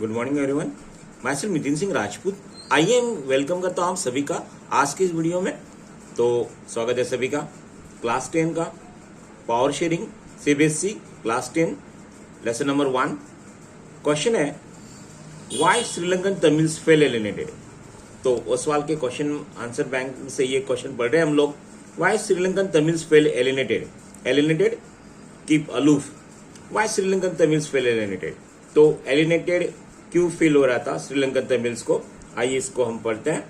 Good morning everyone. मैं सिर्फ नितिन सिंह राजपूत आइए वेलकम करता हूँ आप सभी का आज के इस वीडियो में। तो स्वागत है सभी का क्लास 10 का power sharing CBSE class 10 lesson number 1। Question है why Sri Lankan Tamils feel alienated. तो ओसवाल के क्वेश्चन आंसर बैंक से ये क्वेश्चन पढ़ रहे हैं हम लोग। Why Sri Lankan Tamils feel alienated, alienated keep aloof. Why Sri Lankan Tamils feel alienated, तो एलिनेटेड क्यों फेल हो रहा था श्रीलंकन तमिल्स को, आइए इसको हम पढ़ते हैं।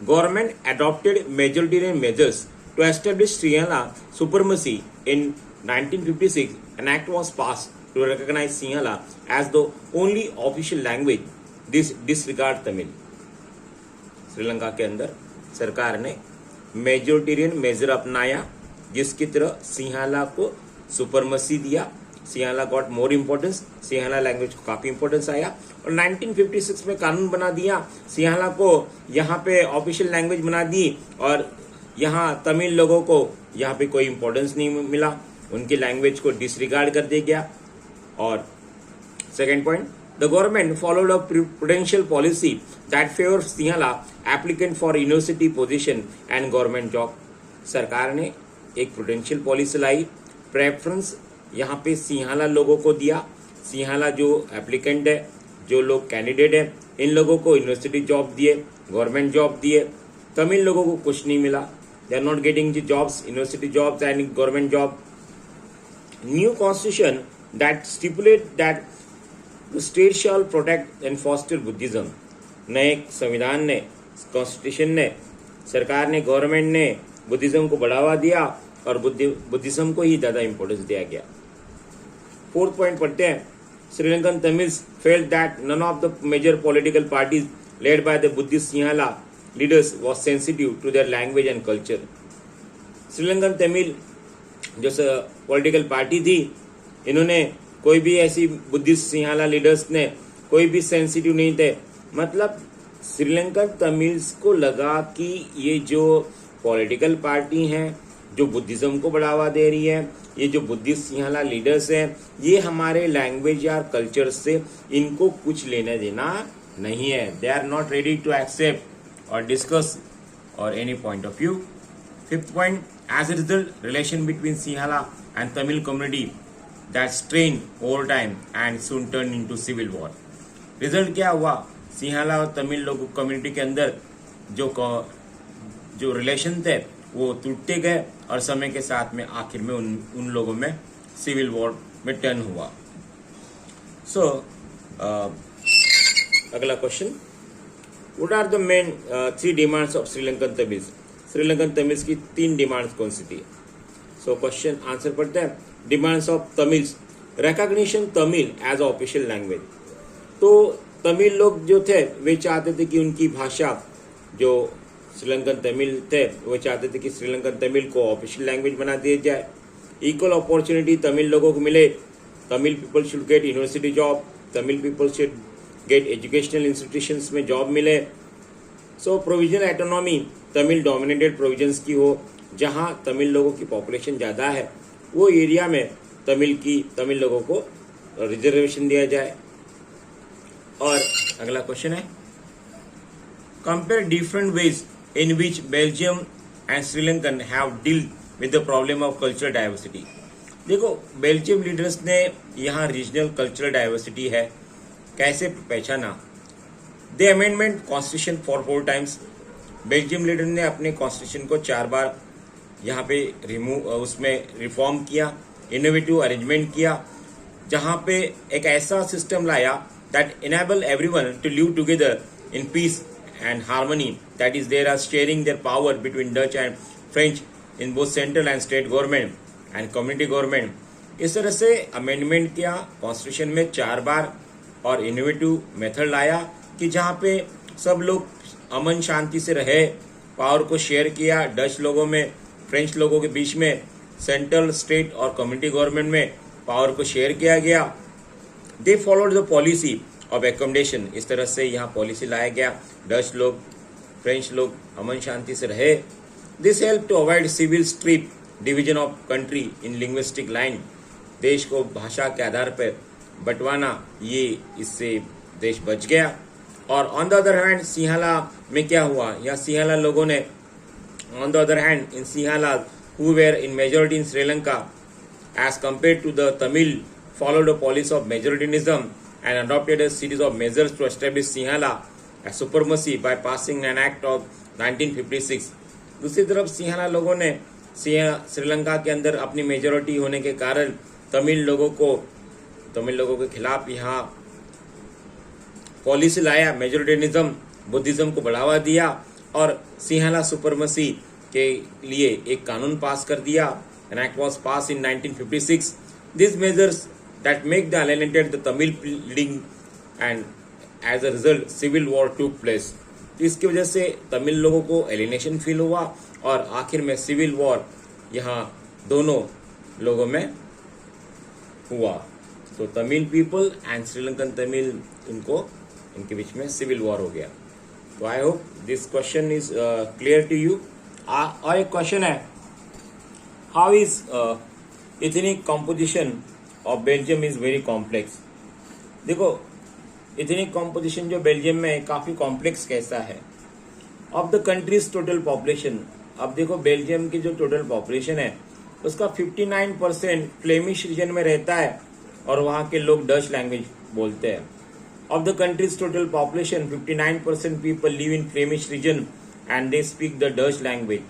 Government adopted majoritarian measures to establish Sinhala supremacy in 1956। An act was passed to recognize Sinhala as the only official language. This disregard Tamil. Sri Lanka के अंदर सरकार ने मेजोरिटेरियन मेजर अपनाया जिसकी तरह सिंहाला को सुपरमेसी दिया। सिंहाला गॉट मोर इम्पोर्टेंस, सिंहाला लैंग्वेज को काफी इम्पोर्टेंस आया और 1956 में कानून बना दिया, सिंहाला को यहाँ पे ऑफिशियल लैंग्वेज बना दी और यहाँ तमिल लोगों को यहाँ पे कोई इम्पोर्टेंस नहीं मिला, उनकी लैंग्वेज को डिसरिगार्ड कर दिया गया। और second point, the government followed a prudential policy that favour Sinhala applicant for university position and government job. सरकार ने एक प्रूडेंशियल पॉलिसी लाई, प्रेफरेंस यहाँ पे सिंहाला लोगों को दिया। सिंहाला जो एप्लीकेंट है, जो लोग कैंडिडेट है, इन लोगों को यूनिवर्सिटी जॉब दिए, गवर्नमेंट जॉब दिए। तमिल लोगों को कुछ नहीं मिला, they are not getting the jobs, university jobs and government job. New constitution that stipulate that the state shall protect and foster Buddhism. नए संविधान ने, कॉन्स्टिट्यूशन ने, सरकार ने, गवर्नमेंट ने बुद्धिज्म को बढ़ावा दिया और बुद्धिज्म को ही ज्यादा इंपॉर्टेंस दिया गया। फोर्थ पॉइंट पढ़ते हैं, Sri Lankan Tamils felt that none of the major political parties led by the Buddhist Sinhala leaders was sensitive to their language and culture. Sri Lankan Tamil जो पॉलिटिकल पार्टी थी, इन्होंने कोई भी ऐसी बुद्धिस्ट सिंहाला लीडर्स ने कोई भी सेंसिटिव नहीं थे। मतलब श्रीलंकन तमिल्स को लगा कि ये जो पॉलिटिकल पार्टी हैं जो बुद्धिज्म को बढ़ावा दे रही है, ये जो बुद्धिस्ट सिंहाला लीडर्स हैं, ये हमारे लैंग्वेज या कल्चर से इनको कुछ लेना देना नहीं है। They are not ready to accept और डिस्कस और any point of view. Fifth point, as a result relation between Sinhala and Tamil community that strain over time and soon turn into civil war. Result क्या हुआ, सिंहाला और तमिल लोगों community के अंदर जो relation थे वो टूटते गए और समय के साथ में आखिर में उन लोगों में सिविल वॉर में टर्न हुआ। सो अगला question, what are the main 3 demands of Sri Lankan Tamils. Sri Lankan Tamils की 3 डिमांड्स कौन सी थी। सो क्वेश्चन आंसर पढ़ते हैं। Demands of Tamils, recognition Tamil as official language. तो तमिल लोग जो थे वे चाहते थे कि उनकी भाषा, जो श्रीलंकन तमिल थे वो चाहते थे कि श्रीलंकन तमिल को ऑफिशियल लैंग्वेज बना दिया जाए। इक्वल अपॉर्चुनिटी तमिल लोगों को मिले, Tamil people should get university job, Tamil people should get educational institutions में जॉब मिले। So provisional autonomy Tamil dominated provisions की हो, जहां तमिल लोगों की पॉपुलेशन ज़्यादा है वो एरिया में तमिल लोगों को रिजर्वेशन दिया जाए। और अगला क्वेश्चन है, compare different ways in which Belgium and Sri Lankan have dealt with the problem of cultural diversity। देखो बेल्जियम लीडर्स ने यहाँ रीजनल कल्चरल डाइवर्सिटी है कैसे पहचाना। They amendment constitution for 4 times. Belgium leader ने अपने कॉन्स्टिट्यूशन को 4 बार यहाँ पे उसमें रिफॉर्म किया, इनोवेटिव अरेंजमेंट किया, जहाँ पे एक ऐसा सिस्टम लाया that enable everyone to live together in peace and harmony, that is there are sharing their power between Dutch and French in both central and state government and community government। इस तरह से amendment किया constitution में 4 बार और innovative method लाया कि जहाँ पे सब लोग अमन शांति से रहे, पावर को शेयर किया डच लोगों में, फ्रेंच लोगों के बीच में, सेंट्रल, स्टेट और कम्युनिटी गवर्नमेंट में पावर को शेयर किया गया। They followed the policy of accommodation. इस तरह से यहाँ पॉलिसी लाया गया, डच लोग, फ्रेंच लोग अमन शांति से रहे। This help to avoid civil strife division of country in linguistic line. देश को भाषा के आधार पर बंटवाना, ये इससे देश बच गया। और ऑन द अदर हैंड सिंहाला में क्या हुआ, या सिंहाला लोगों ने, on the other hand in सिंहाला who were in majority in Sri Lanka as compared to the Tamil followed a policy of majoritianism and adopted a series of measures to establish Sinhala as supremacy by passing an act of 1956। दूसरी तरफ सिंहाला लोगों ने श्रीलंका के अंदर अपनी majority होने के कारण तमिल लोगों के खिलाफ यहाँ पॉलिसी लाया, मेजोरिटियनिज्म, बुद्धिज्म को बढ़ावा दिया और सिंहाला सुपरमसी के लिए एक कानून पास कर दिया। An act was passed in 1956. These measures that make the alienated the Tamil pleading, and as a result civil war took place। तो इसकी वजह से तमिल लोगों को एलिनेशन फील हुआ और आखिर में सिविल वॉर यहाँ दोनों लोगों में हुआ। तो तमिल पीपल एंड श्रीलंकन तमिल, इनके बीच में सिविल वॉर हो गया। तो I hope this question is clear to you. और एक क्वेश्चन है, How is ethnic composition of Belgium is very complex। देखो ethnic composition जो बेल्जियम में काफ़ी कॉम्प्लेक्स कैसा है। Of the countries total population, अब देखो बेल्जियम की जो टोटल पॉपुलेशन है उसका 59% फ्लेमिश रीजन में रहता है और वहाँ के लोग डच लैंग्वेज बोलते हैं। Of the countries total population 59% people live in Flemish region and they speak the Dutch language.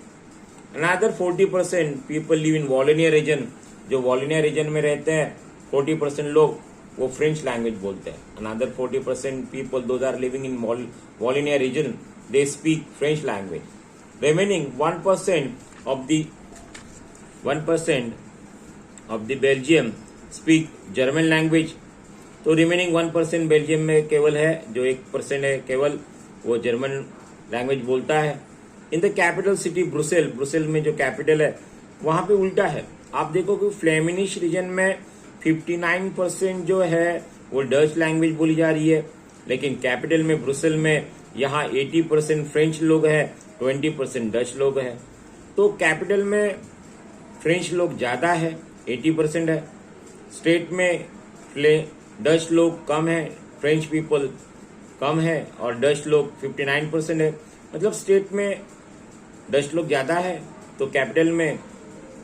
Another 40% people live in Wallonia region, जो वॉलोनिया रीजन में रहते हैं 40% लोग वो फ्रेंच लैंग्वेज बोलते हैं। Another 40% people those are living in Wallonia region, they speak French language। Remaining 1% of the Belgium speak German language। तो remaining 1% Belgium में केवल है, जो 1% है केवल वो जर्मन लैंग्वेज बोलता है। In the capital city Brussels में जो कैपिटल है वहां पे उल्टा है। आप देखो कि फ्लेमिश रीजन में 59% जो है वो डच लैंग्वेज बोली जा रही है, लेकिन कैपिटल में ब्रुसेल में यहाँ 80% फ्रेंच लोग हैं, 20% डच लोग हैं। तो कैपिटल में फ्रेंच लोग ज़्यादा है, 80% है। स्टेट में डच लोग कम है, फ्रेंच पीपल कम है और डच लोग 59% है। मतलब स्टेट में डच लोग ज़्यादा है तो कैपिटल में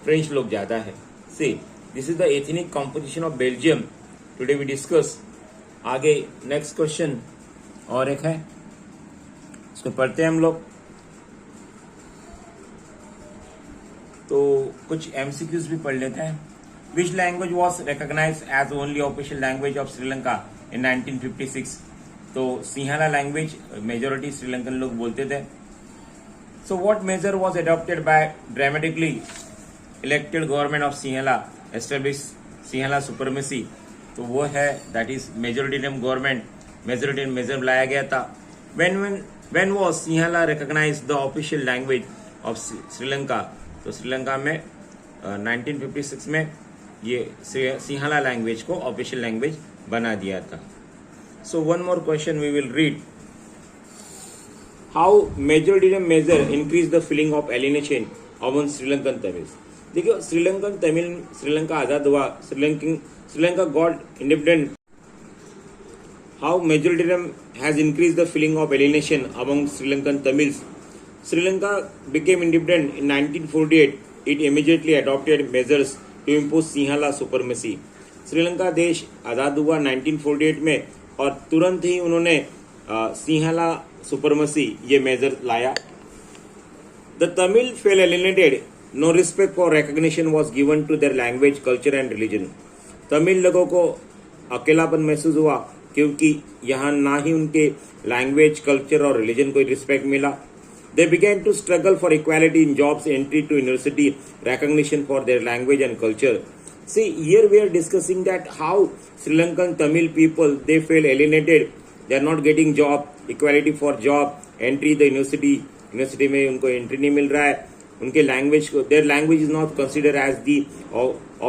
फ्रेंच लोग ज़्यादा है। See this is the ethnic composition of Belgium today we discuss. आगे नेक्स्ट क्वेश्चन और एक है, इसको पढ़ते हैं हम लोग। तो कुछ एमसीक्यूज भी पढ़ लेते हैं। Which language was recognised as only official language of Sri Lanka इन 1956। तो सिंहाला लैंग्वेज मेजोरिटी श्रीलंकन लोग बोलते थे। So what major was adopted by dramatically elected government of सिंहाला establish सिंहाला supremacy. तो वो है that is majoritarian government, majoritarian major लाया गया था। When was सिंहाला recognised the official language of Sri Lanka. तो श्रीलंका में 1956 में ये सिंहाला लैंग्वेज को ऑफिशियल लैंग्वेज बना दिया था। So one more question we will read. How majoritarian measure increase the feeling of alienation among Sri Lankan Tamils। देखिए श्रीलंका आजाद हुआ, Sri Lanka got independent। How majoritarian has increased the feeling of alienation among Sri Lankan Tamils। Sri Lanka became independent in 1948. It immediately adopted measures to impose Sinhala supremacy। Sri Lanka देश आजाद हुआ 1948 में और तुरंत ही उन्होंने सिंहाला सुपरमसी ये major लाया। The Tamil fell alienated, no respect for recognition was given to their language, culture and religion. Tamil लोगों को अकेलापन महसूस हुआ क्योंकि यहाँ ना ही उनके लैंग्वेज, कल्चर और रिलीजन को रिस्पेक्ट मिला। They began to struggle for equality in jobs, entry to university, recognition for their language and culture। See, here we are discussing that how Sri Lankan Tamil people, they feel alienated, they are not getting job, equality for job, entry the university में उनको entry नहीं मिल रहा है, उनके language को, their language is not considered as the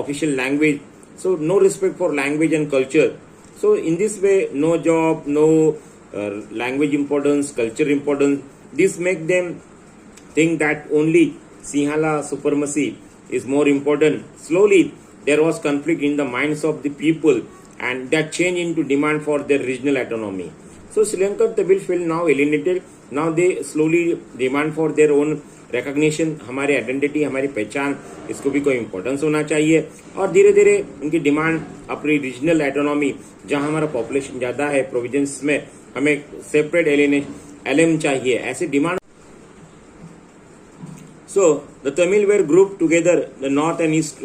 official language, so no respect for language and culture। So in this way, no job, no language importance, culture importance, this make them think that only Sinhala supremacy is more important। Slowly there was conflict in the minds of the people and that change into demand for their regional autonomy. So Sri Lankan Tamil feel now alienated. Now they slowly demand for their own recognition. हमारे identity, हमारी पहचान, इसको भी कोई importance होना चाहिए. और धीरे धीरे उनकी डिमांड अपनी रीजनल ऑटोनॉमी, जहां हमारा पॉपुलेशन ज्यादा है, प्रोविजंस में हमें सेपरेट एलएम चाहिए, ऐसे demand. So the Tamil were grouped together, the north and east